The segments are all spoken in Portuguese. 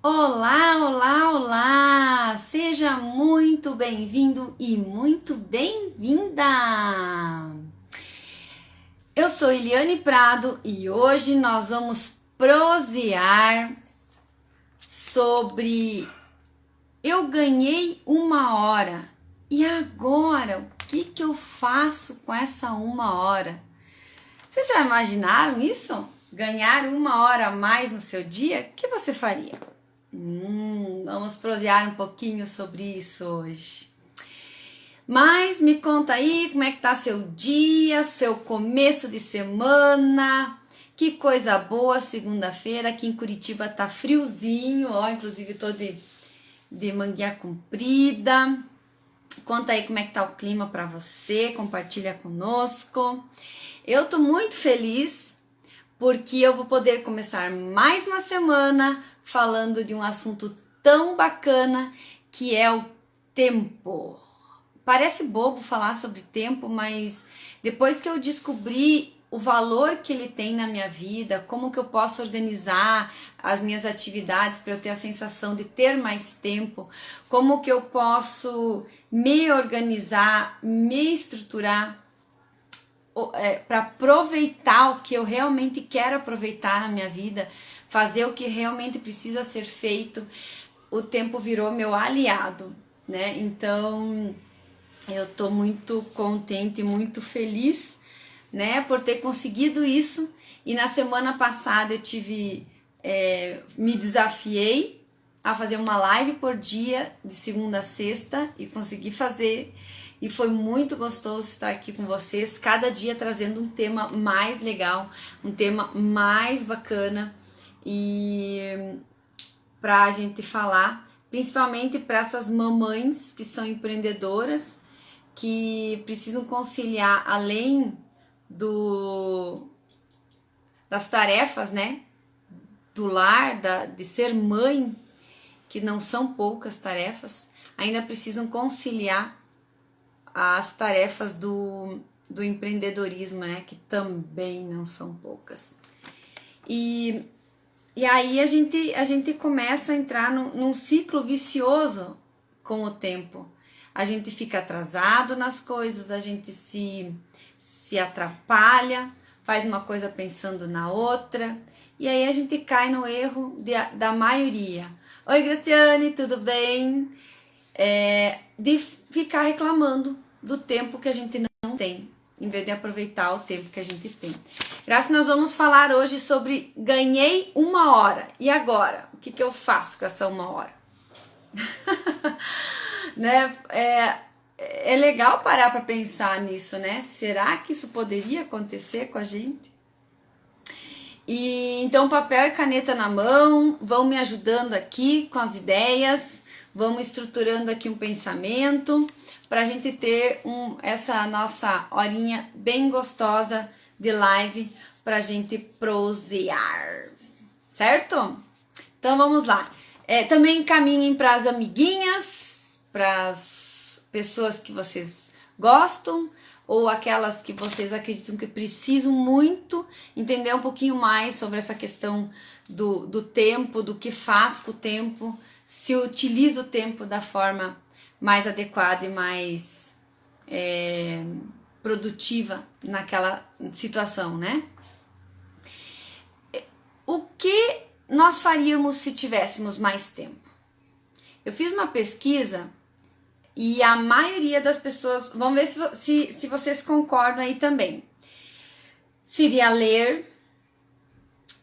Olá, olá, olá! Seja muito bem-vindo e muito bem-vinda! Eu sou Eliane Prado e hoje nós vamos prosear sobre eu ganhei 1 hora e agora o que eu faço com essa 1 hora? Vocês já imaginaram isso? Ganhar 1 hora a mais no seu dia? O que você faria? Vamos prosear um pouquinho sobre isso hoje. Mas me conta aí como é que tá seu dia, seu começo de semana. Que coisa boa, segunda-feira. Aqui em Curitiba tá friozinho, ó, inclusive tô de manguinha comprida. Conta aí como é que tá o clima para você, compartilha conosco. Eu tô muito feliz porque eu vou poder começar mais uma semana falando de um assunto tão bacana que é o tempo. Parece bobo falar sobre tempo, mas depois que eu descobri o valor que ele tem na minha vida, como que eu posso organizar as minhas atividades para eu ter a sensação de ter mais tempo, como que eu posso me organizar, me estruturar para aproveitar o que eu realmente quero aproveitar na minha vida, fazer o que realmente precisa ser feito, o tempo virou meu aliado, né? Então eu tô muito contente, muito feliz, né, por ter conseguido isso. E na semana passada eu me desafiei a fazer uma live por dia, de segunda a sexta, e consegui fazer. E foi muito gostoso estar aqui com vocês, cada dia trazendo um tema mais legal, um tema mais bacana, e pra gente falar, principalmente para essas mamães que são empreendedoras, que precisam conciliar além das tarefas, né, do lar, de ser mãe, que não são poucas tarefas, ainda precisam conciliar as tarefas do empreendedorismo, né, que também não são poucas. E aí a gente começa a entrar num ciclo vicioso com o tempo. A gente fica atrasado nas coisas, a gente se atrapalha, faz uma coisa pensando na outra, e aí a gente cai no erro da maioria. Oi, Graciane, tudo bem? De ficar reclamando do tempo que a gente não tem, em vez de aproveitar o tempo que a gente tem. Graças, nós vamos falar hoje sobre ganhei 1 hora, e agora? O que eu faço com essa 1 hora? Né? É legal parar para pensar nisso, né? Será que isso poderia acontecer com a gente? E então papel e caneta na mão, vão me ajudando aqui com as ideias, vamos estruturando aqui um pensamento para a gente ter essa nossa horinha bem gostosa de live para a gente prosear, certo? Então vamos lá. Também encaminhem para as amiguinhas, para as pessoas que vocês gostam, ou aquelas que vocês acreditam que precisam muito entender um pouquinho mais sobre essa questão do tempo, do que faz com o tempo, se utiliza o tempo da forma mais adequada e mais produtiva naquela situação, né? O que nós faríamos se tivéssemos mais tempo? Eu fiz uma pesquisa e a maioria das pessoas, vamos ver se vocês concordam aí também. Seria ler,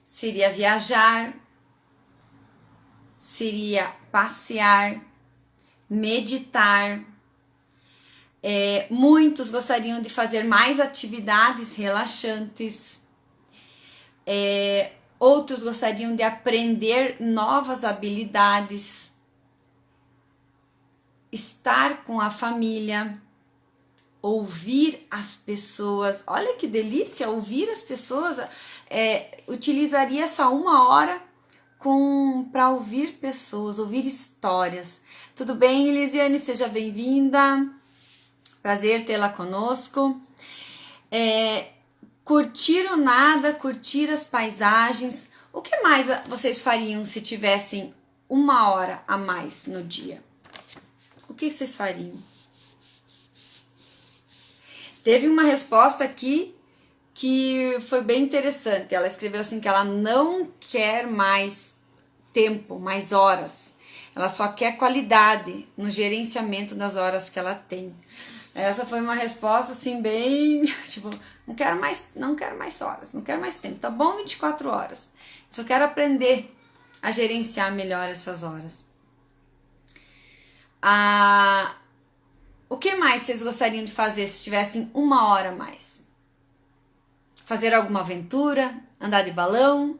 seria viajar, seria passear, meditar. Muitos gostariam de fazer mais atividades relaxantes. Outros gostariam de aprender novas habilidades, estar com a família, ouvir as pessoas. Olha que delícia, ouvir as pessoas. Utilizaria essa 1 hora para ouvir pessoas, ouvir histórias. Tudo bem, Elisiane? Seja bem-vinda. Prazer tê-la conosco. Curtir o nada, curtir as paisagens. O que mais vocês fariam se tivessem uma hora a mais no dia, o que vocês fariam? Teve uma resposta aqui que foi bem interessante. Ela escreveu assim que ela não quer mais tempo, mais horas. Ela só quer qualidade no gerenciamento das horas que ela tem. Essa foi uma resposta assim bem, tipo, não quero mais horas, não quero mais tempo. Tá bom 24 horas. Só quero aprender a gerenciar melhor essas horas. O que mais vocês gostariam de fazer se tivessem uma hora a mais? Fazer alguma aventura, andar de balão,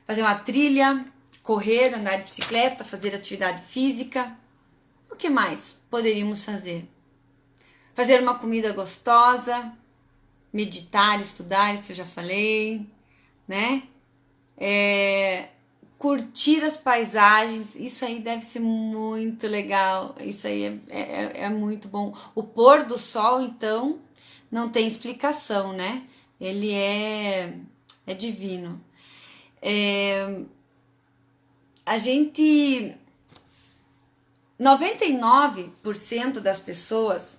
fazer uma trilha, correr, andar de bicicleta, fazer atividade física. O que mais poderíamos fazer? Fazer uma comida gostosa, meditar, estudar, isso eu já falei, né? Curtir as paisagens, isso aí deve ser muito legal, isso aí é muito bom. O pôr do sol, então, não tem explicação, né? Ele é divino. A gente... 99% das pessoas,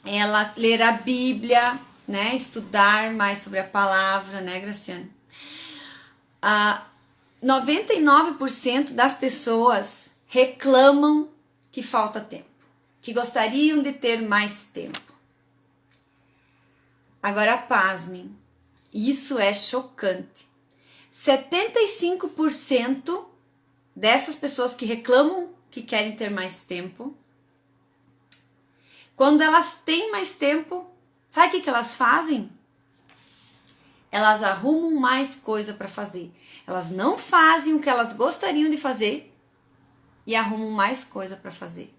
elas ler a Bíblia, né? Estudar mais sobre a palavra, né, Graciane? 99% das pessoas reclamam que falta tempo, que gostariam de ter mais tempo. Agora, pasmem, isso é chocante. 75% dessas pessoas que reclamam que querem ter mais tempo, quando elas têm mais tempo, sabe o que elas fazem? Elas arrumam mais coisa para fazer. Elas não fazem o que elas gostariam de fazer e arrumam mais coisa para fazer.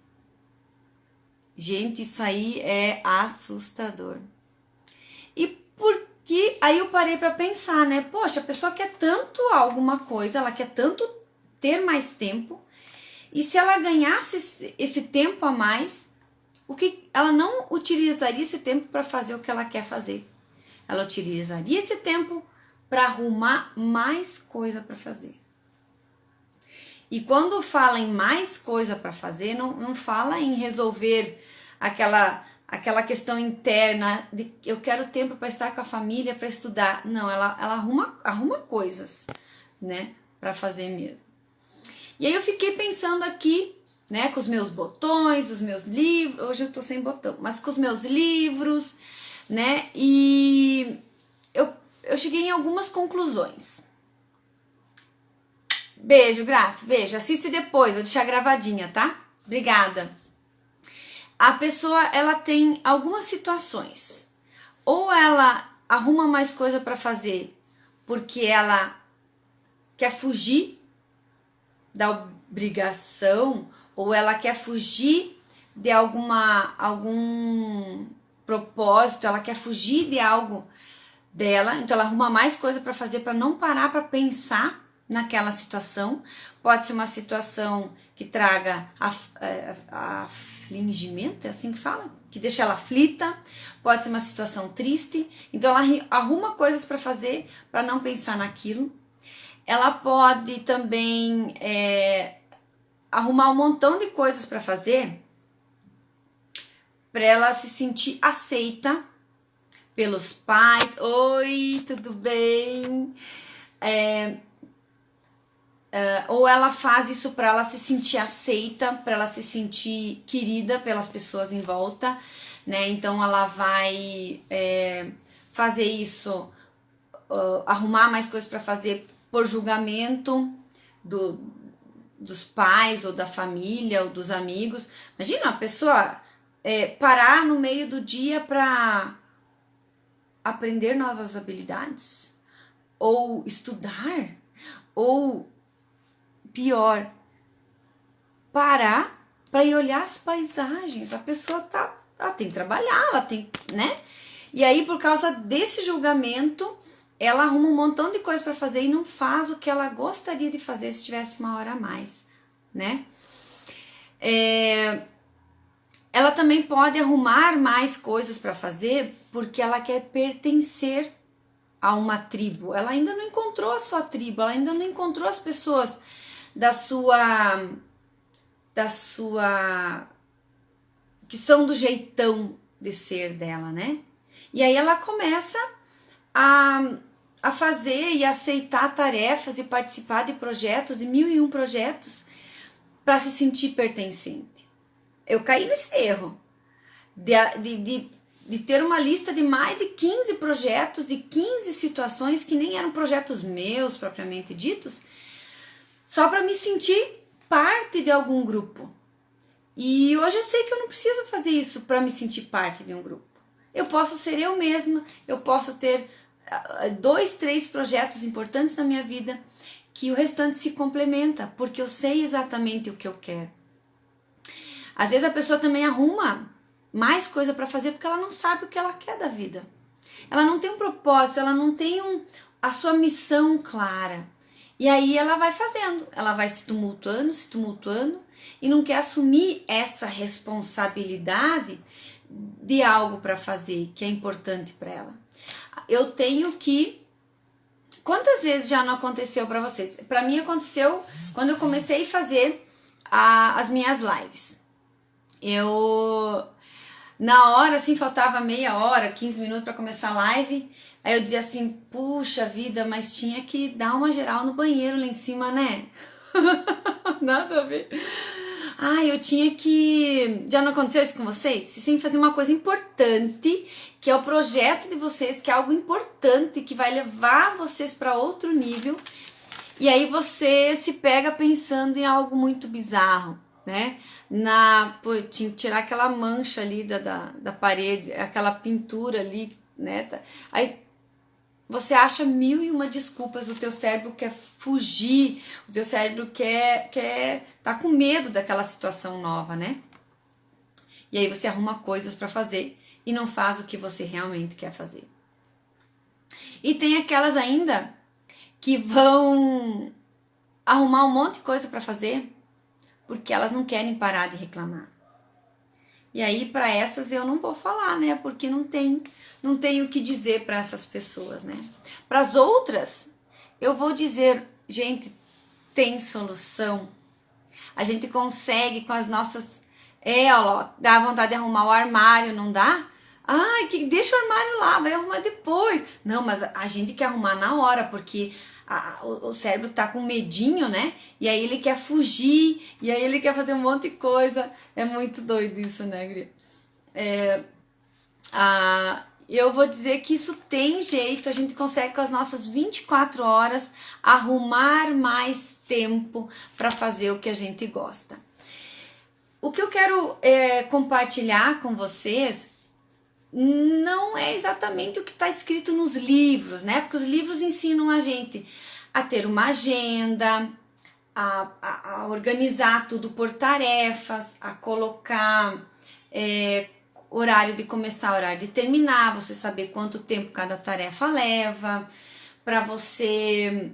Gente, isso aí é assustador. E por que... Aí eu parei para pensar, né? Poxa, a pessoa quer tanto alguma coisa, ela quer tanto ter mais tempo. E se ela ganhasse esse tempo a mais, ela não utilizaria esse tempo para fazer o que ela quer fazer. Ela utilizaria esse tempo para arrumar mais coisa para fazer. E quando fala em mais coisa para fazer, não fala em resolver aquela questão interna de eu quero tempo para estar com a família, para estudar. Não, ela arruma coisas, né, para fazer mesmo. E aí eu fiquei pensando aqui, né, com os meus botões, os meus livros, hoje eu tô sem botão, mas com os meus livros, né, e eu cheguei em algumas conclusões. Beijo, Graça, beijo, assiste depois, vou deixar gravadinha, tá? Obrigada. A pessoa, ela tem algumas situações, ou ela arruma mais coisa para fazer porque ela quer fugir da obrigação, ou ela quer fugir de algum propósito, ela quer fugir de algo dela, então ela arruma mais coisa para fazer para não parar para pensar naquela situação. Pode ser uma situação que traga afligimento, é assim que fala? Que deixa ela aflita. Pode ser uma situação triste, então ela arruma coisas para fazer para não pensar naquilo. Ela pode também arrumar um montão de coisas para fazer para ela se sentir aceita pelos pais. Oi, tudo bem? Ou ela faz isso para ela se sentir aceita, para ela se sentir querida pelas pessoas em volta, né? Então ela vai fazer isso, arrumar mais coisas para fazer por julgamento dos pais ou da família ou dos amigos. Imagina a pessoa parar no meio do dia para aprender novas habilidades, ou estudar, ou pior, parar para ir olhar as paisagens. A pessoa ela tem que trabalhar, ela tem, né? E aí, por causa desse julgamento, ela arruma um montão de coisa para fazer e não faz o que ela gostaria de fazer se tivesse uma hora a mais, né? Ela também pode arrumar mais coisas para fazer porque ela quer pertencer a uma tribo. Ela ainda não encontrou a sua tribo, ela ainda não encontrou as pessoas da sua que são do jeitão de ser dela, né? E aí ela começa a fazer e aceitar tarefas e participar de projetos, de 1001 projetos, para se sentir pertencente. Eu caí nesse erro de ter uma lista de mais de 15 projetos e 15 situações que nem eram projetos meus propriamente ditos, só para me sentir parte de algum grupo. E hoje eu sei que eu não preciso fazer isso para me sentir parte de um grupo. Eu posso ser eu mesma, eu posso ter 2, 3 projetos importantes na minha vida, que o restante se complementa, porque eu sei exatamente o que eu quero. Às vezes a pessoa também arruma mais coisa para fazer porque ela não sabe o que ela quer da vida. Ela não tem um propósito, ela não tem a sua missão clara. E aí ela vai fazendo, ela vai se tumultuando e não quer assumir essa responsabilidade de algo para fazer que é importante para ela. Eu tenho que... Quantas vezes já não aconteceu para vocês? Para mim aconteceu quando eu comecei a fazer as minhas lives. Na hora, assim, faltava meia hora, 15 minutos para começar a live. Aí eu dizia assim, puxa vida, mas tinha que dar uma geral no banheiro lá em cima, né? Nada a ver. Eu tinha que... Já não aconteceu isso com vocês? Vocês têm que fazer uma coisa importante, que é o projeto de vocês, que é algo importante, que vai levar vocês para outro nível. E aí você se pega pensando em algo muito bizarro, né? Tinha que tirar aquela mancha ali da parede, aquela pintura ali, né? Aí você acha 1001 desculpas, o teu cérebro quer fugir, o teu cérebro tá com medo daquela situação nova, né? E aí você arruma coisas para fazer e não faz o que você realmente quer fazer. E tem aquelas ainda que vão arrumar um monte de coisa para fazer porque elas não querem parar de reclamar. E aí para essas eu não vou falar, né? Porque não tem o que dizer para essas pessoas, né? Para as outras, eu vou dizer, gente, tem solução. A gente consegue com as nossas... dá vontade de arrumar o armário, não dá? Deixa o armário lá, vai arrumar depois. Não, mas a gente quer arrumar na hora, porque o cérebro tá com medinho, né? E aí ele quer fugir, e aí ele quer fazer um monte de coisa. É muito doido isso, né, Gria? Eu vou dizer que isso tem jeito, a gente consegue com as nossas 24 horas arrumar mais tempo para fazer o que a gente gosta. O que eu quero compartilhar com vocês não é exatamente o que está escrito nos livros, né? Porque os livros ensinam a gente a ter uma agenda, a organizar tudo por tarefas, a colocar horário de começar, horário de terminar, você saber quanto tempo cada tarefa leva, para você...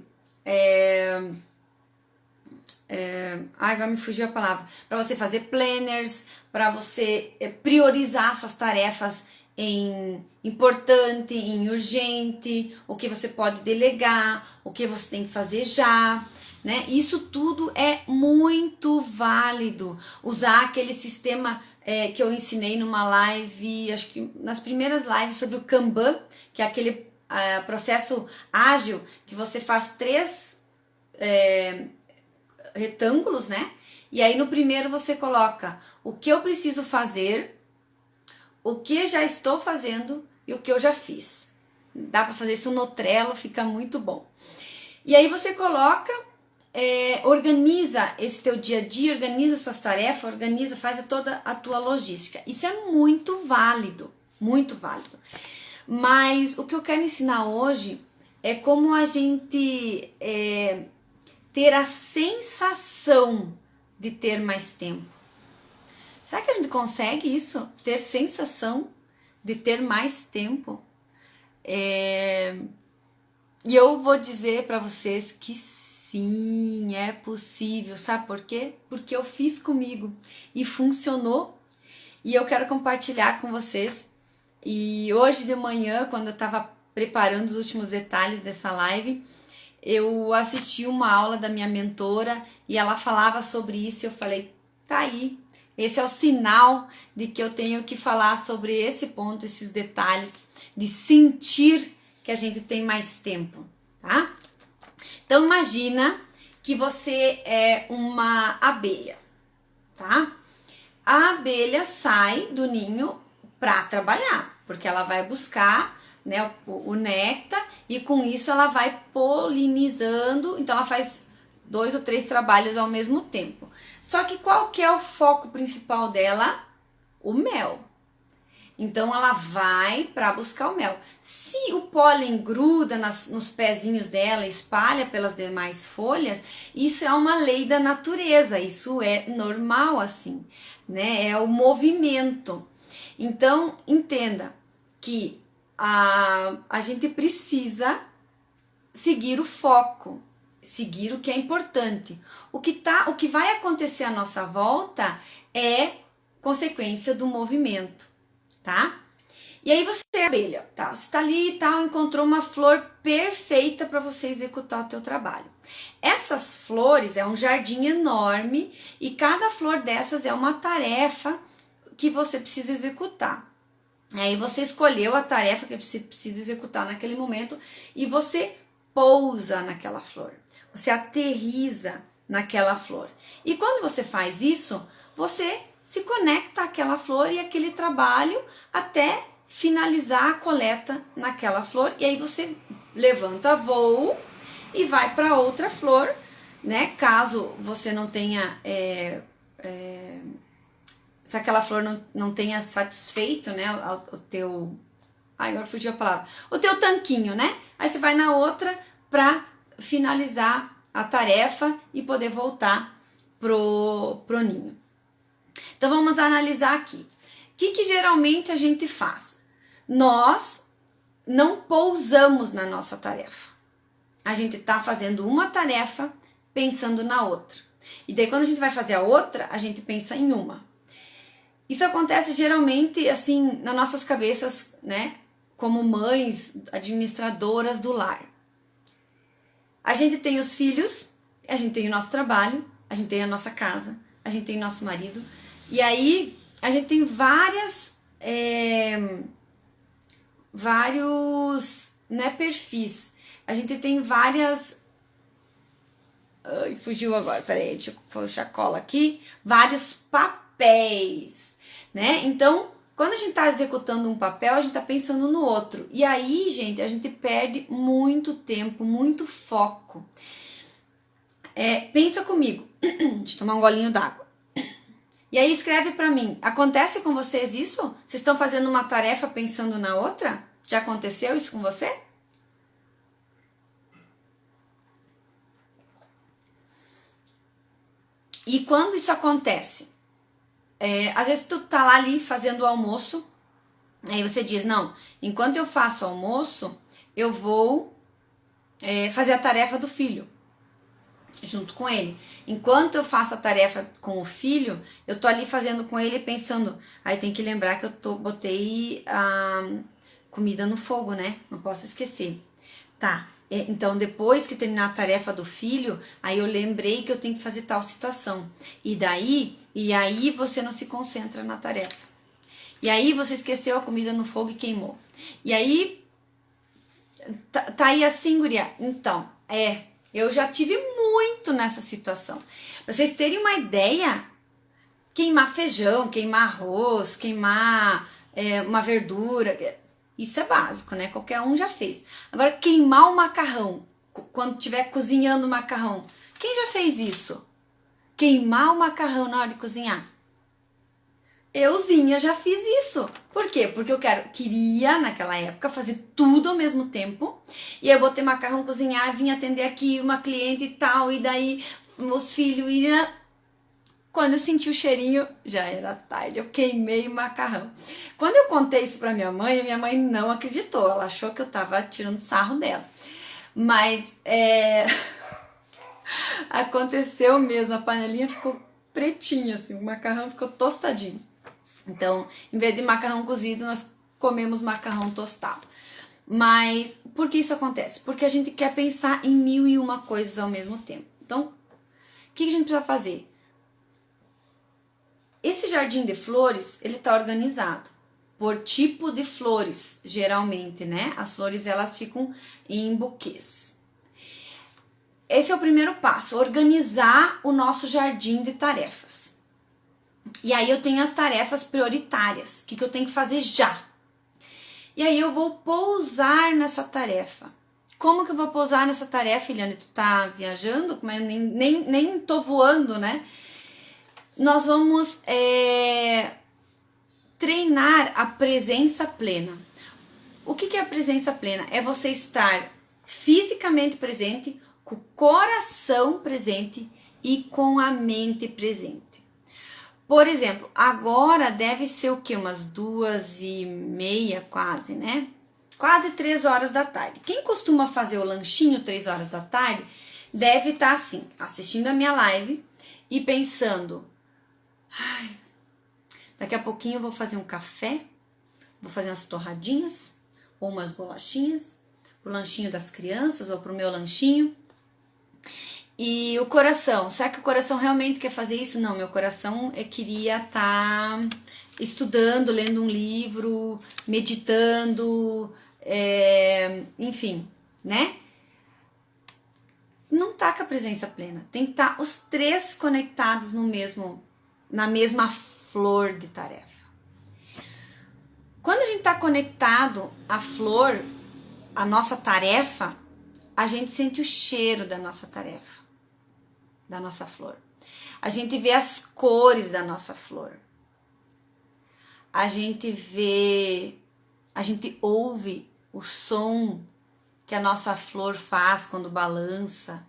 agora me fugiu a palavra. Para você fazer planners, para você priorizar suas tarefas em importante, em urgente, o que você pode delegar, o que você tem que fazer já, né? Isso tudo é muito válido. Usar aquele sistema que eu ensinei numa live, acho que nas primeiras lives, sobre o Kanban, que é aquele processo ágil que você faz 3 retângulos, né? E aí no primeiro você coloca o que eu preciso fazer, o que já estou fazendo e o que eu já fiz. Dá para fazer isso no Trello, fica muito bom. E aí você coloca, organiza esse teu dia a dia, organiza suas tarefas, faz toda a tua logística. Isso é muito válido, muito válido. Mas o que eu quero ensinar hoje é como a gente ter a sensação de ter mais tempo. Será que a gente consegue isso? Ter sensação de ter mais tempo? E eu vou dizer para vocês que sim, é possível. Sabe por quê? Porque eu fiz comigo e funcionou. E eu quero compartilhar com vocês. E hoje de manhã, quando eu estava preparando os últimos detalhes dessa live, eu assisti uma aula da minha mentora e ela falava sobre isso e eu falei, tá aí, esse é o sinal de que eu tenho que falar sobre esse ponto, esses detalhes, de sentir que a gente tem mais tempo, tá? Então imagina que você é uma abelha, tá? A abelha sai do ninho para trabalhar, porque ela vai buscar, né, o néctar e com isso ela vai polinizando, então ela faz 2 ou 3 trabalhos ao mesmo tempo. Só que qual que é o foco principal dela? O mel. Então ela vai para buscar o mel. Se o pólen gruda nos pezinhos dela, espalha pelas demais folhas, isso é uma lei da natureza, isso é normal assim, né? É o movimento. Então entenda que a gente precisa seguir o foco, seguir o que é importante. O que vai acontecer à nossa volta é consequência do movimento. Tá? E aí você é abelha, tá? Você tá ali e tal, encontrou uma flor perfeita para você executar o teu trabalho. Essas flores é um jardim enorme e cada flor dessas é uma tarefa que você precisa executar. Aí você escolheu a tarefa que você precisa executar naquele momento e você pousa naquela flor. Você aterriza naquela flor. E quando você faz isso, você se conecta àquela flor e aquele trabalho até finalizar a coleta naquela flor. E aí você levanta voo e vai para outra flor, né? Caso você não tenha... se aquela flor não tenha satisfeito, né, o teu... Ai, agora fugiu a palavra. O teu tanquinho, né? Aí você vai na outra para finalizar a tarefa e poder voltar pro ninho. Então vamos analisar aqui. O que geralmente a gente faz? Nós não pousamos na nossa tarefa. A gente está fazendo uma tarefa pensando na outra. E daí quando a gente vai fazer a outra, a gente pensa em uma. Isso acontece geralmente assim nas nossas cabeças, né? Como mães, administradoras do lar. A gente tem os filhos, a gente tem o nosso trabalho, a gente tem a nossa casa, a gente tem o nosso marido. E aí a gente tem vários, né, perfis. A gente tem várias... Ai, fugiu agora, peraí, deixa eu puxar a cola aqui. Vários papéis, né? Então, quando a gente tá executando um papel, a gente tá pensando no outro. E aí, gente, a gente perde muito tempo, muito foco. Pensa comigo. Deixa eu tomar um golinho d'água. E aí escreve pra mim, acontece com vocês isso? Vocês estão fazendo uma tarefa pensando na outra? Já aconteceu isso com você? E quando isso acontece? Às vezes tu tá lá ali fazendo o almoço, aí você diz, não, enquanto eu faço o almoço, eu vou fazer a tarefa do filho. Junto com ele. Enquanto eu faço a tarefa com o filho, eu tô ali fazendo com ele pensando, aí tem que lembrar que botei a comida no fogo, né? Não posso esquecer. Tá, então depois que terminar a tarefa do filho, aí eu lembrei que eu tenho que fazer tal situação. E aí você não se concentra na tarefa. E aí você esqueceu a comida no fogo e queimou. E aí, tá aí assim, guria? Então, eu já tive muito nessa situação. Pra vocês terem uma ideia, queimar feijão, queimar arroz, queimar uma verdura, isso é básico, né? Qualquer um já fez. Agora, queimar o macarrão, quando estiver cozinhando o macarrão. Quem já fez isso? Queimar o macarrão na hora de cozinhar. Euzinha já fiz isso. Por quê? Porque eu queria, naquela época, fazer tudo ao mesmo tempo. E aí eu botei macarrão cozinhar, vim atender aqui uma cliente e tal, e daí meus filhos iam... Quando eu senti o cheirinho, já era tarde, eu queimei o macarrão. Quando eu contei isso pra minha mãe não acreditou, ela achou que eu tava tirando sarro dela. Mas aconteceu mesmo, a panelinha ficou pretinha, assim, o macarrão ficou tostadinho. Então, em vez de macarrão cozido, nós comemos macarrão tostado. Mas por que isso acontece? Porque a gente quer pensar em 1001 coisas ao mesmo tempo. Então, o que a gente precisa fazer? Esse jardim de flores, ele tá organizado por tipo de flores, geralmente, né? As flores, elas ficam em buquês. Esse é o primeiro passo, organizar o nosso jardim de tarefas. E aí eu tenho as tarefas prioritárias, o que eu tenho que fazer já. E aí eu vou pousar nessa tarefa. Como que eu vou pousar nessa tarefa, Eliane? Tu tá viajando? Mas nem tô voando, né? Nós vamos treinar a presença plena. O que é a presença plena? É você estar fisicamente presente, com o coração presente e com a mente presente. Por exemplo, agora deve ser o que? Umas 2h30 quase, né? Quase 3 horas da tarde. Quem costuma fazer o lanchinho 3 horas da tarde deve estar assim, assistindo a minha live e pensando: ai, daqui a pouquinho eu vou fazer um café, vou fazer umas torradinhas ou umas bolachinhas pro lanchinho das crianças ou pro meu lanchinho. E o coração, será que o coração realmente quer fazer isso? Não, meu coração queria estar estudando, lendo um livro, meditando, enfim, né? Não tá com a presença plena, tem que estar os três conectados na mesma flor de tarefa. Quando a gente tá conectado à flor, à nossa tarefa, a gente sente o cheiro da nossa tarefa, da nossa flor. A gente vê as cores da nossa flor. A gente ouve o som que a nossa flor faz quando balança.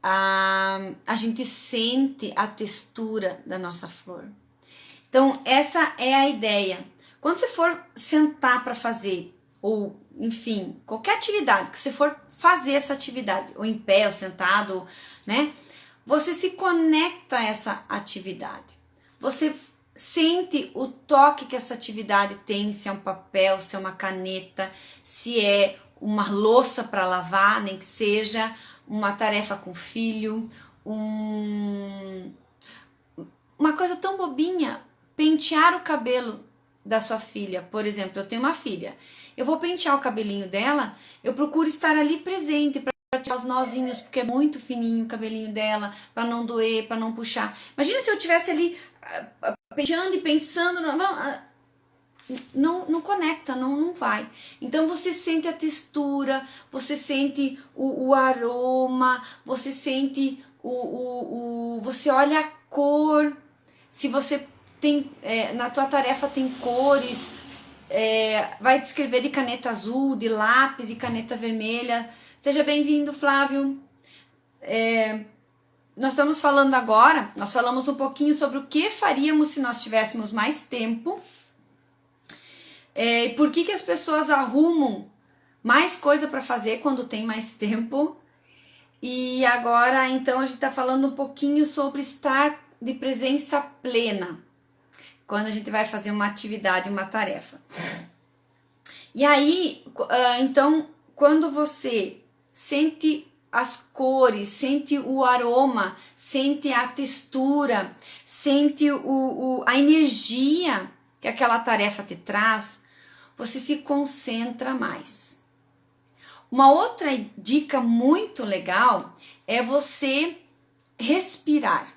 A gente sente a textura da nossa flor. Então, essa é a ideia. Quando você for sentar para fazer, ou enfim, qualquer atividade que você for fazer essa atividade, ou em pé, ou sentado, né? Você se conecta a essa atividade. Você sente o toque que essa atividade tem, se é um papel, se é uma caneta, se é uma louça para lavar, nem que seja uma tarefa com o filho, uma coisa tão bobinha, pentear o cabelo da sua filha. Por exemplo, eu tenho uma filha, eu vou pentear o cabelinho dela, eu procuro estar ali presente para tirar os nozinhos, porque é muito fininho o cabelinho dela, para não doer, para não puxar. Imagina se eu estivesse ali penteando e pensando, não conecta, não vai. Então você sente a textura, você sente o aroma, você sente você olha a cor. Se você tem, na tua tarefa tem cores, vai descrever de caneta azul, de lápis, de caneta vermelha. Seja bem-vindo, Flávio. Nós estamos falando agora, nós falamos um pouquinho sobre o que faríamos se nós tivéssemos mais tempo. E por que as pessoas arrumam mais coisa para fazer quando tem mais tempo. E agora, então, a gente está falando um pouquinho sobre estar de presença plena, quando a gente vai fazer uma atividade, uma tarefa. E aí, então, quando você sente as cores, sente o aroma, sente a textura, sente a energia que aquela tarefa te traz, você se concentra mais. Uma outra dica muito legal é você respirar.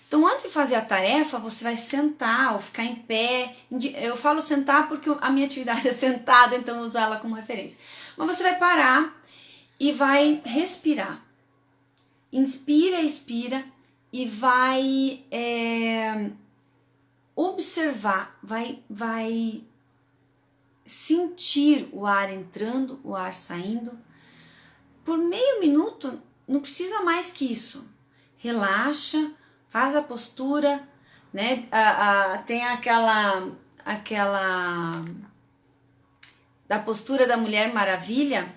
Então, antes de fazer a tarefa, você vai sentar ou ficar em pé. Eu falo sentar porque a minha atividade é sentada, então eu vou usar ela como referência. Mas você vai parar e vai respirar. Inspira, expira e vai observar, vai sentir o ar entrando, o ar saindo. Por meio minuto, não precisa mais que isso. Relaxa, faz a postura, né? Tem aquela da postura da Mulher Maravilha,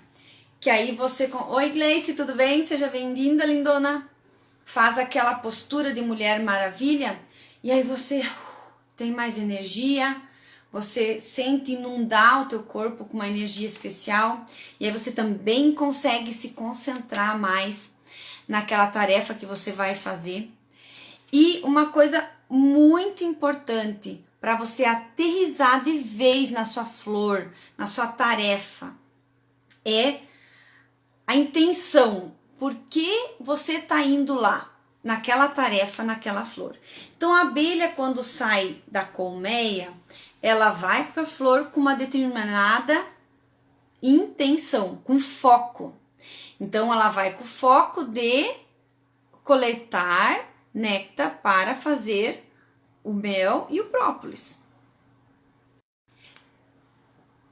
que aí você... Oi, Gleice, tudo bem? Seja bem-vinda, lindona. Faz aquela postura de Mulher Maravilha e aí você tem mais energia, você sente inundar o teu corpo com uma energia especial, e aí você também consegue se concentrar mais naquela tarefa que você vai fazer. E uma coisa muito importante para você aterrissar de vez na sua flor, na sua tarefa, é a intenção. Por que você está indo lá, naquela tarefa, naquela flor? Então a abelha, quando sai da colmeia, ela vai para a flor com uma determinada intenção, com foco. Então ela vai com o foco de coletar néctar para fazer o mel e o própolis.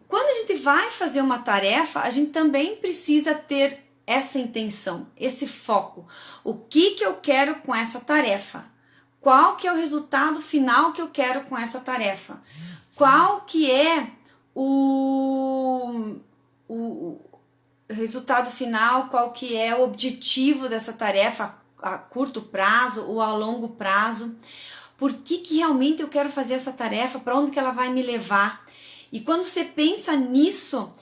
Quando a gente vai fazer uma tarefa, a gente também precisa ter essa intenção, esse foco. O que eu quero com essa tarefa? Qual que é o resultado final que eu quero com essa tarefa? Qual que é o resultado final, qual que é o objetivo dessa tarefa a curto prazo ou a longo prazo? Por que realmente eu quero fazer essa tarefa? Para onde que ela vai me levar? E quando você pensa nisso,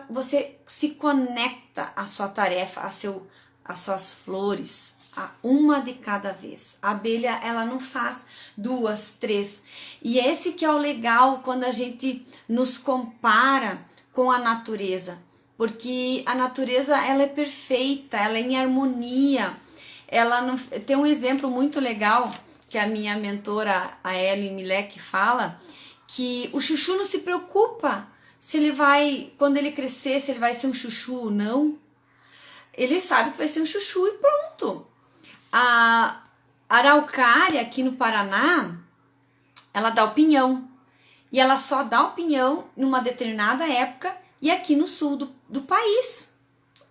você se conecta à sua tarefa, às suas flores, a uma de cada vez. A abelha, ela não faz 2, 3. E esse que é o legal quando a gente nos compara com a natureza. Porque a natureza, ela é perfeita, ela é em harmonia. Ela não... Tem um exemplo muito legal que a minha mentora, a Ellen Milek, fala, que o chuchu não se preocupa se ele vai, quando ele crescer, se ele vai ser um chuchu ou não. Ele sabe que vai ser um chuchu e pronto. A araucária aqui no Paraná, ela dá o pinhão. E ela só dá o pinhão numa determinada época e aqui no sul do país.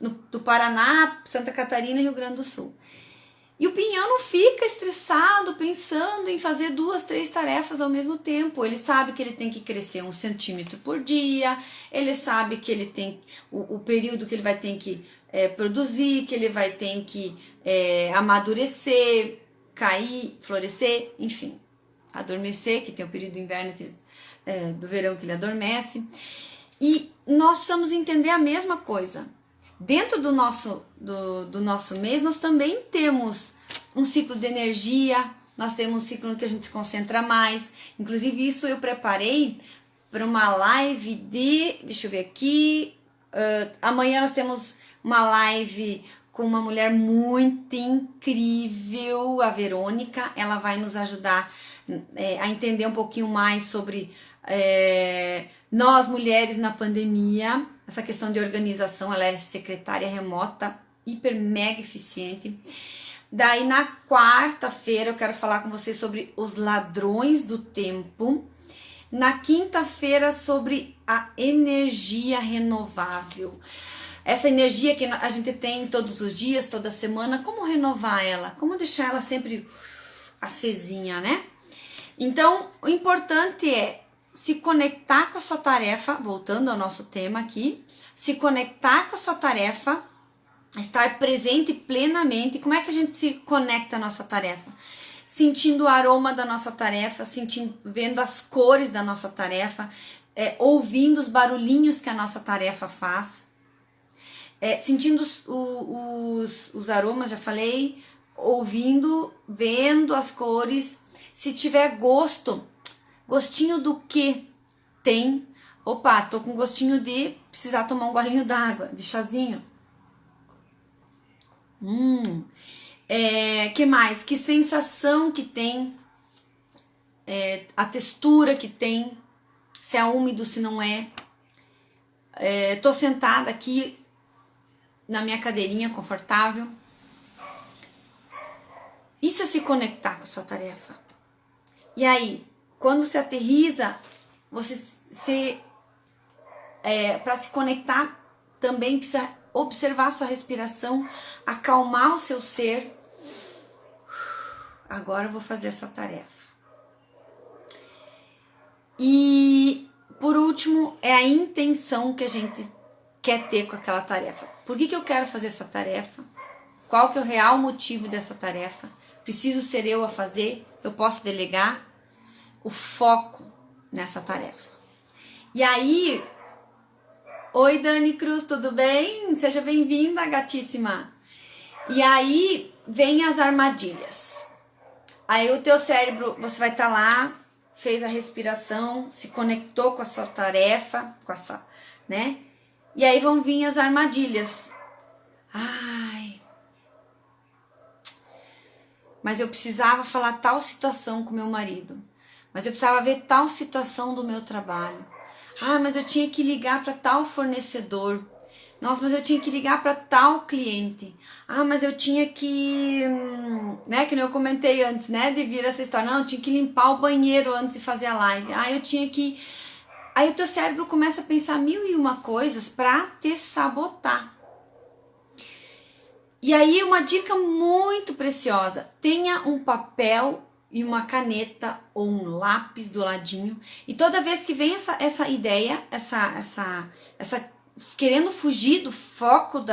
Do Paraná, Santa Catarina e Rio Grande do Sul. E o pinhão não fica estressado pensando em fazer 2, 3 tarefas ao mesmo tempo. Ele sabe que ele tem que crescer 1 centímetro por dia, ele sabe que ele tem o período que ele vai ter que produzir, que ele vai ter que amadurecer, cair, florescer, enfim, adormecer, que tem o período do inverno, do verão que ele adormece. E nós precisamos entender a mesma coisa. Dentro do nosso mês, nós também temos um ciclo de energia, nós temos um ciclo que a gente se concentra mais. Inclusive, isso eu preparei para uma live deixa eu ver aqui, amanhã nós temos uma live com uma mulher muito incrível, a Verônica. Ela vai nos ajudar a entender um pouquinho mais sobre nós mulheres na pandemia. Essa questão de organização, ela é secretária remota, hiper mega eficiente. Daí na quarta-feira eu quero falar com vocês sobre os ladrões do tempo. Na quinta-feira sobre a energia renovável. Essa energia que a gente tem todos os dias, toda semana, como renovar ela? Como deixar ela sempre acesinha, né? Então, o importante é se conectar com a sua tarefa, voltando ao nosso tema aqui, se conectar com a sua tarefa, estar presente plenamente. Como é que a gente se conecta à nossa tarefa? Sentindo o aroma da nossa tarefa, vendo as cores da nossa tarefa, ouvindo os barulhinhos que a nossa tarefa faz, sentindo os aromas, já falei, ouvindo, vendo as cores. Se tiver gostinho do que tem? Opa, tô com gostinho de precisar tomar um golinho d'água, de chazinho. Que mais? Que sensação que tem? A textura que tem? Se é úmido, se não é? Tô sentada aqui na minha cadeirinha confortável. Isso é se conectar com a sua tarefa. E aí, quando se aterriza, para se conectar também precisa observar a sua respiração, acalmar o seu ser. Agora eu vou fazer essa tarefa. E por último, é a intenção que a gente quer ter com aquela tarefa. Por que eu quero fazer essa tarefa? Qual que é o real motivo dessa tarefa? Preciso ser eu a fazer? Eu posso delegar? O foco nessa tarefa. E aí, oi Dani Cruz, tudo bem? Seja bem-vinda, gatíssima. E aí vem as armadilhas. Aí o teu cérebro, você vai estar lá, fez a respiração, se conectou com a sua tarefa, com a sua, né? E aí vão vir as armadilhas. Ai, mas eu precisava falar tal situação com meu marido. Mas eu precisava ver tal situação do meu trabalho. Ah, mas eu tinha que ligar para tal fornecedor. Nossa, mas eu tinha que ligar para tal cliente. Ah, mas eu tinha que... né, que eu comentei antes, né, de vir essa história. Não, eu tinha que limpar o banheiro antes de fazer a live. Ah, eu tinha que... Aí o teu cérebro começa a pensar 1001 coisas para te sabotar. E aí uma dica muito preciosa. Tenha um papel e uma caneta ou um lápis do ladinho. E toda vez que vem essa ideia, essa querendo fugir do foco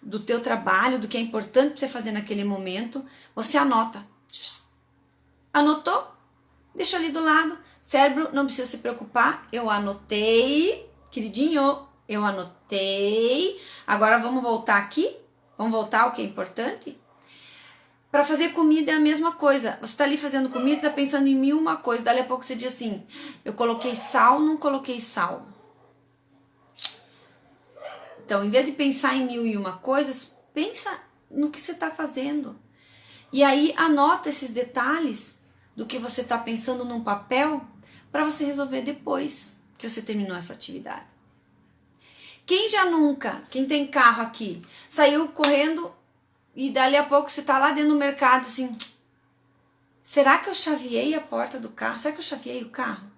do teu trabalho, do que é importante para você fazer naquele momento, você anota. Anotou? Deixa ali do lado. Cérebro, não precisa se preocupar. Eu anotei, queridinho, eu anotei. Agora vamos voltar aqui. Vamos voltar ao que é importante? Para fazer comida é a mesma coisa. Você está ali fazendo comida, está pensando em 1001 coisas. Dali a pouco você diz assim, eu coloquei sal, não coloquei sal. Então, em vez de pensar em 1001 coisas, pensa no que você está fazendo. E aí, anota esses detalhes do que você está pensando num papel para você resolver depois que você terminou essa atividade. Quem já nunca, quem tem carro aqui, saiu correndo e dali a pouco você tá lá dentro do mercado assim, será que eu chaveei a porta do carro? Será que eu chaveei o carro?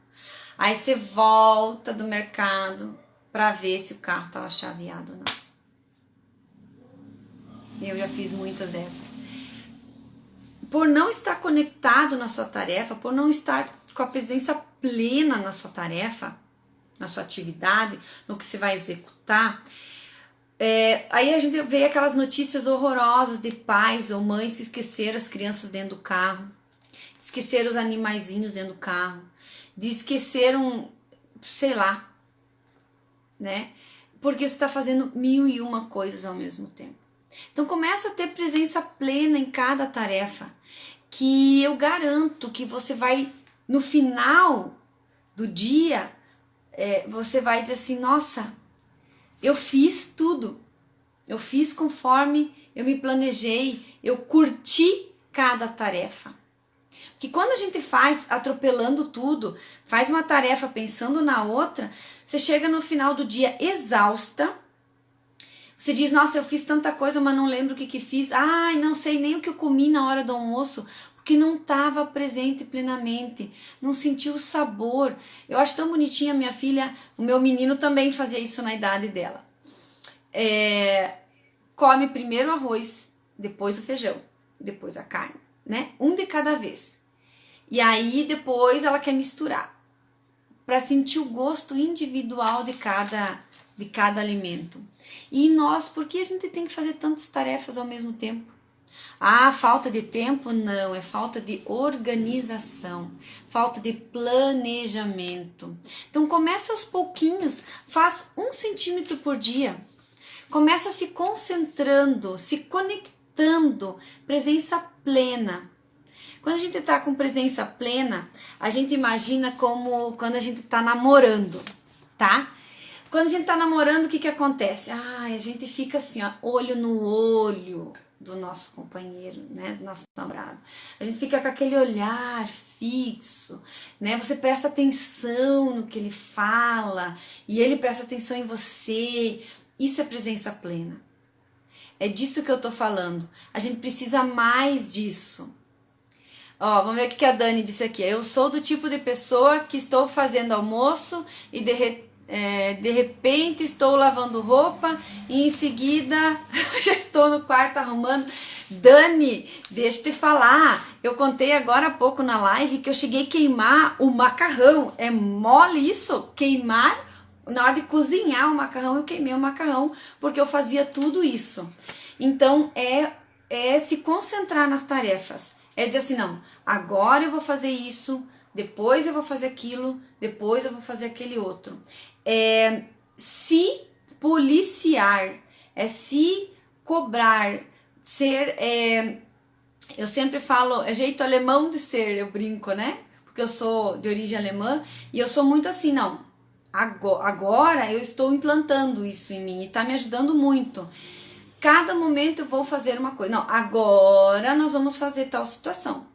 Aí você volta do mercado para ver se o carro tava chaveado ou não. Eu já fiz muitas dessas. Por não estar conectado na sua tarefa, por não estar com a presença plena na sua tarefa, na sua atividade, no que você vai executar, aí a gente vê aquelas notícias horrorosas de pais ou mães que esqueceram as crianças dentro do carro, esqueceram os animaizinhos dentro do carro, esqueceram, sei lá, né? Porque você está fazendo 1001 coisas ao mesmo tempo. Então começa a ter presença plena em cada tarefa, que eu garanto que você vai, no final do dia, você vai dizer assim, nossa, eu fiz tudo, eu fiz conforme eu me planejei, eu curti cada tarefa. Porque quando a gente faz atropelando tudo, faz uma tarefa pensando na outra, você chega no final do dia exausta, você diz, nossa, eu fiz tanta coisa, mas não lembro o que fiz, ai, não sei nem o que eu comi na hora do almoço, porque não estava presente plenamente, não sentiu o sabor. Eu acho tão bonitinha minha filha, o meu menino também fazia isso na idade dela. Come primeiro o arroz, depois o feijão, depois a carne, né? Um de cada vez. E aí depois ela quer misturar, para sentir o gosto individual de cada alimento. E nós, por que a gente tem que fazer tantas tarefas ao mesmo tempo? Ah, falta de tempo? Não, é falta de organização, falta de planejamento. Então começa aos pouquinhos, faz 1 centímetro por dia. Começa se concentrando, se conectando, presença plena. Quando a gente está com presença plena, a gente imagina como quando a gente está namorando, tá? Quando a gente tá namorando, o que acontece? A gente fica assim, ó, olho no olho do nosso companheiro, né, do nosso namorado. A gente fica com aquele olhar fixo, né? Você presta atenção no que ele fala e ele presta atenção em você. Isso é presença plena. É disso que eu tô falando. A gente precisa mais disso. Ó, vamos ver o que a Dani disse aqui. Eu sou do tipo de pessoa que estou fazendo almoço e de repente estou lavando roupa e em seguida já estou no quarto arrumando. Dani, deixa eu te falar, eu contei agora há pouco na live que eu cheguei a queimar o macarrão. É mole isso? Queimar? Na hora de cozinhar o macarrão, eu queimei o macarrão porque eu fazia tudo isso. Então é se concentrar nas tarefas, é dizer assim, não, agora eu vou fazer isso, depois eu vou fazer aquilo, depois eu vou fazer aquele outro. Se policiar, se cobrar, ser... eu sempre falo, é jeito alemão de ser, eu brinco, né? Porque eu sou de origem alemã e eu sou muito assim, não. Agora eu estou implantando isso em mim e tá me ajudando muito. Cada momento eu vou fazer uma coisa. Não, agora nós vamos fazer tal situação.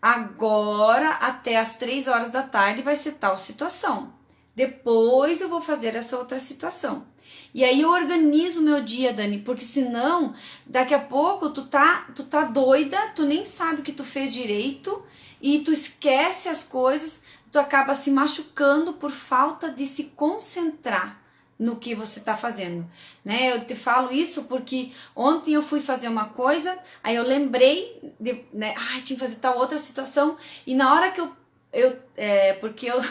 Agora, até as 3 horas da tarde, vai ser tal situação. Depois eu vou fazer essa outra situação. E aí eu organizo o meu dia, Dani, porque senão, daqui a pouco, tu tá doida, tu nem sabe o que tu fez direito, e tu esquece as coisas, tu acaba se machucando por falta de se concentrar no que você tá fazendo, né? Eu te falo isso porque ontem eu fui fazer uma coisa, aí eu lembrei de, né? Tinha que fazer tal outra situação, e na hora que porque eu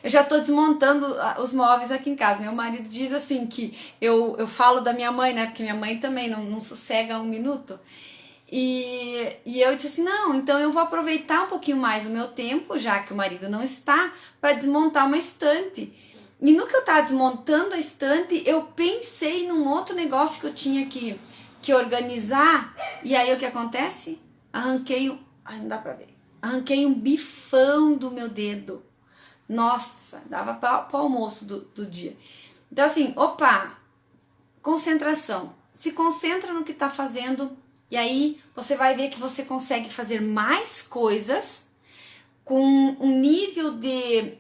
já tô desmontando os móveis aqui em casa. Meu marido diz assim que eu falo da minha mãe, né? Porque minha mãe também não sossega um minuto. E eu disse assim, não, então eu vou aproveitar um pouquinho mais o meu tempo, já que o marido não está, para desmontar uma estante. E no que eu tava desmontando a estante, eu pensei num outro negócio que eu tinha que organizar. E aí o que acontece? Não dá pra ver. Arranquei um bifão do meu dedo. Nossa, dava para o almoço do dia. Então assim, concentração. Se concentra no que tá fazendo e aí você vai ver que você consegue fazer mais coisas com um nível de...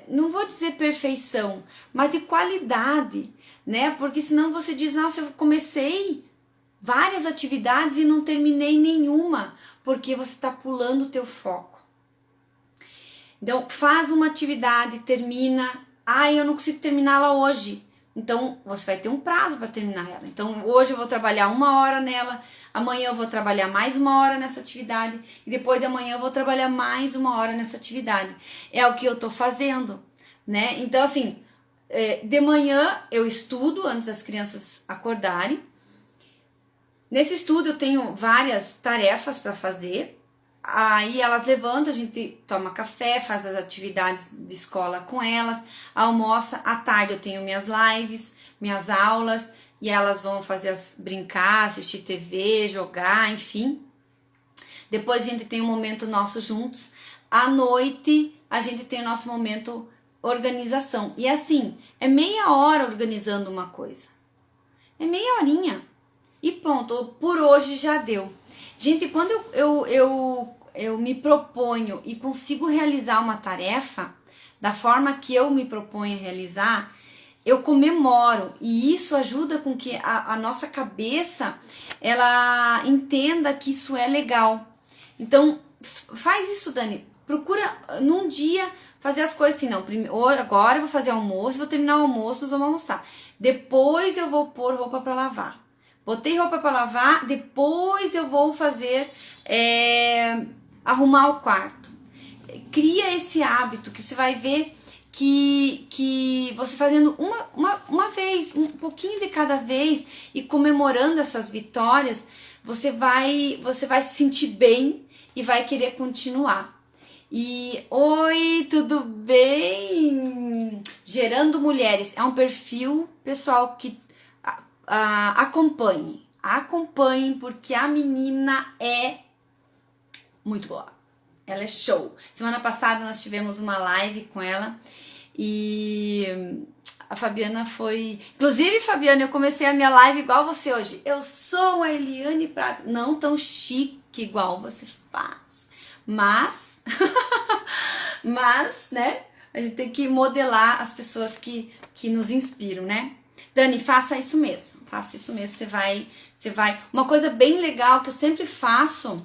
não vou dizer perfeição, mas de qualidade, né? Porque senão você diz, nossa, eu comecei várias atividades e não terminei nenhuma, porque você está pulando o teu foco. Então, faz uma atividade, termina, eu não consigo terminá-la hoje. Então, você vai ter um prazo para terminar ela. Então, hoje eu vou trabalhar 1 hora nela, amanhã eu vou trabalhar mais 1 hora nessa atividade e depois de amanhã eu vou trabalhar mais 1 hora nessa atividade. É o que eu tô fazendo, né? Então, assim, de manhã eu estudo antes das crianças acordarem. Nesse estudo eu tenho várias tarefas para fazer. Aí elas levantam, a gente toma café, faz as atividades de escola com elas, almoça. À tarde eu tenho minhas lives, minhas aulas, e elas vão brincar, assistir TV, jogar, enfim. Depois a gente tem um momento nosso juntos. À noite a gente tem o nosso momento organização. E assim, é meia hora organizando uma coisa. É meia horinha. E pronto, por hoje já deu. Gente, quando eu me proponho e consigo realizar uma tarefa da forma que eu me proponho a realizar, eu comemoro. E isso ajuda com que a nossa cabeça, ela entenda que isso é legal. Então, faz isso, Dani. Procura num dia fazer as coisas assim, não, agora eu vou fazer almoço, vou terminar o almoço, nós vamos almoçar. Depois eu vou pôr roupa para lavar. Botei roupa para lavar, depois eu vou fazer, arrumar o quarto. Cria esse hábito que você vai ver que você fazendo uma vez, um pouquinho de cada vez e comemorando essas vitórias, você vai se sentir bem e vai querer continuar. E oi, tudo bem? Gerando Mulheres é um perfil pessoal que acompanhem, porque a menina é muito boa. Ela é show. Semana passada nós tivemos uma live com ela e a Fabiana foi... Inclusive, Fabiana, eu comecei a minha live igual você hoje. Eu sou a Eliane Prata. Não tão chique igual você faz, mas... mas, né? A gente tem que modelar as pessoas que nos inspiram, né? Dani, faça isso mesmo. Faça isso mesmo, você vai... Uma coisa bem legal que eu sempre faço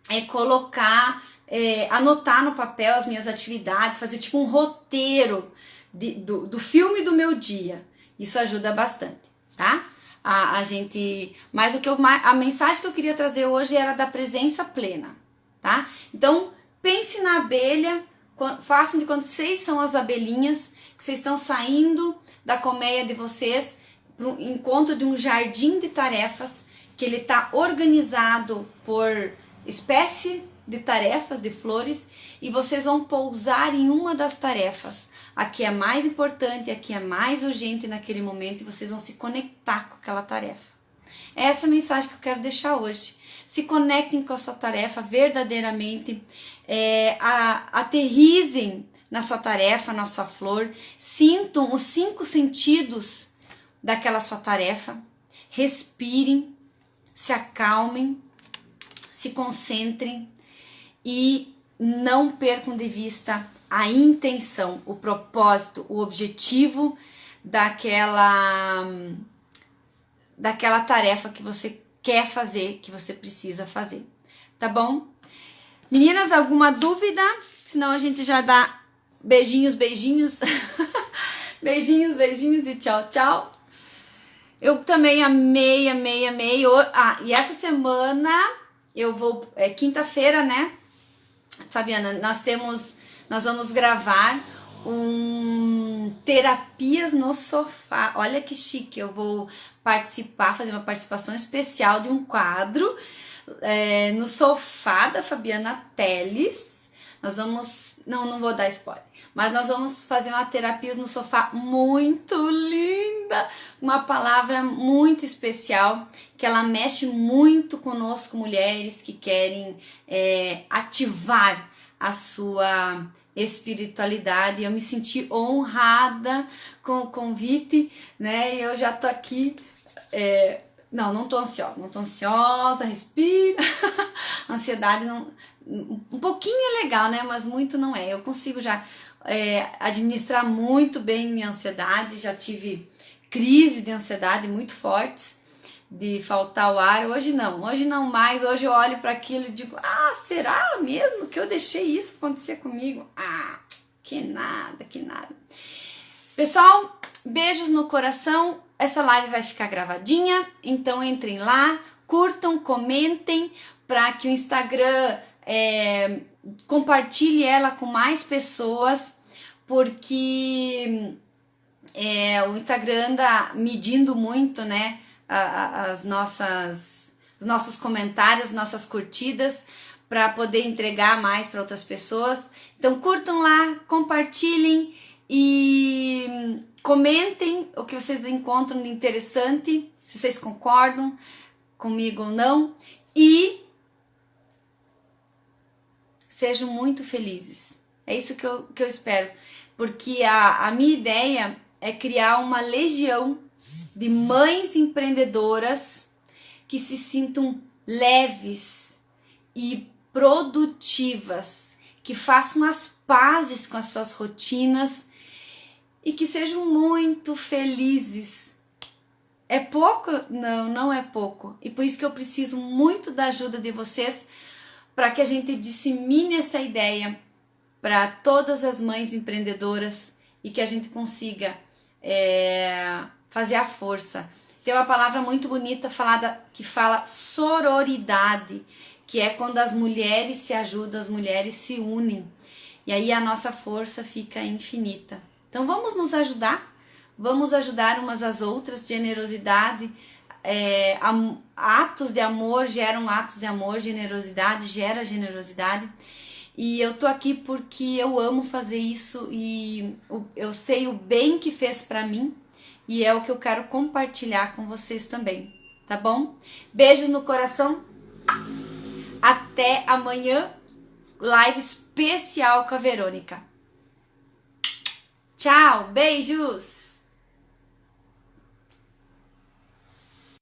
é colocar, anotar no papel as minhas atividades, fazer tipo um roteiro do filme do meu dia. Isso ajuda bastante, tá? Mas a mensagem que eu queria trazer hoje era da presença plena, tá? Então, pense na abelha, façam de quando vocês são as abelhinhas, que vocês estão saindo da colmeia de vocês, para um encontro de um jardim de tarefas, que ele está organizado por espécie de tarefas de flores e vocês vão pousar em uma das tarefas. A que é mais importante, a que é mais urgente naquele momento e vocês vão se conectar com aquela tarefa. Essa é a mensagem que eu quero deixar hoje. Se conectem com a sua tarefa verdadeiramente, aterrizem na sua tarefa, na sua flor, sintam os 5 sentidos daquela sua tarefa, respirem, se acalmem, se concentrem e não percam de vista a intenção, o propósito, o objetivo daquela tarefa que você quer fazer, que você precisa fazer, tá bom? Meninas, alguma dúvida? Senão a gente já dá beijinhos, beijinhos, beijinhos, beijinhos e tchau, tchau. Eu também amei. E essa semana eu vou, quinta-feira, né, Fabiana, nós vamos gravar terapias no sofá. Olha que chique, eu vou fazer uma participação especial de um quadro no sofá da Fabiana Teles. Nós vamos, não vou dar spoiler, mas nós vamos fazer uma terapia no sofá muito linda, uma palavra muito especial, que ela mexe muito conosco, mulheres que querem ativar a sua espiritualidade. Eu me senti honrada com o convite, né? E eu já tô aqui, não tô ansiosa, respira. Ansiedade um pouquinho é legal, né? Mas muito não é. Eu consigo já administrar muito bem minha ansiedade, já tive crises de ansiedade muito fortes, de faltar o ar. Hoje não mais. Hoje eu olho para aquilo e digo, será mesmo que eu deixei isso acontecer comigo? Que nada. Pessoal, beijos no coração. Essa live vai ficar gravadinha, então entrem lá, curtam, comentem, para que o Instagram compartilhe ela com mais pessoas, porque o Instagram anda medindo muito, né, os nossos comentários, nossas curtidas, para poder entregar mais para outras pessoas. Então curtam lá, compartilhem e comentem o que vocês encontram de interessante, se vocês concordam comigo ou não, e sejam muito felizes. É isso que eu espero, porque a minha ideia é criar uma legião de mães empreendedoras que se sintam leves e produtivas, que façam as pazes com as suas rotinas e que sejam muito felizes. É pouco? Não é pouco. E por isso que eu preciso muito da ajuda de vocês, para que a gente dissemine essa ideia para todas as mães empreendedoras e que a gente consiga fazer a força. Tem uma palavra muito bonita que fala sororidade, que é quando as mulheres se ajudam, as mulheres se unem. E aí a nossa força fica infinita. Então vamos nos ajudar, vamos ajudar umas às outras. Generosidade, atos de amor geram atos de amor, generosidade gera generosidade. E eu tô aqui porque eu amo fazer isso e eu sei o bem que fez pra mim e é o que eu quero compartilhar com vocês também, tá bom? Beijos no coração, até amanhã, live especial com a Verônica. Tchau, beijos!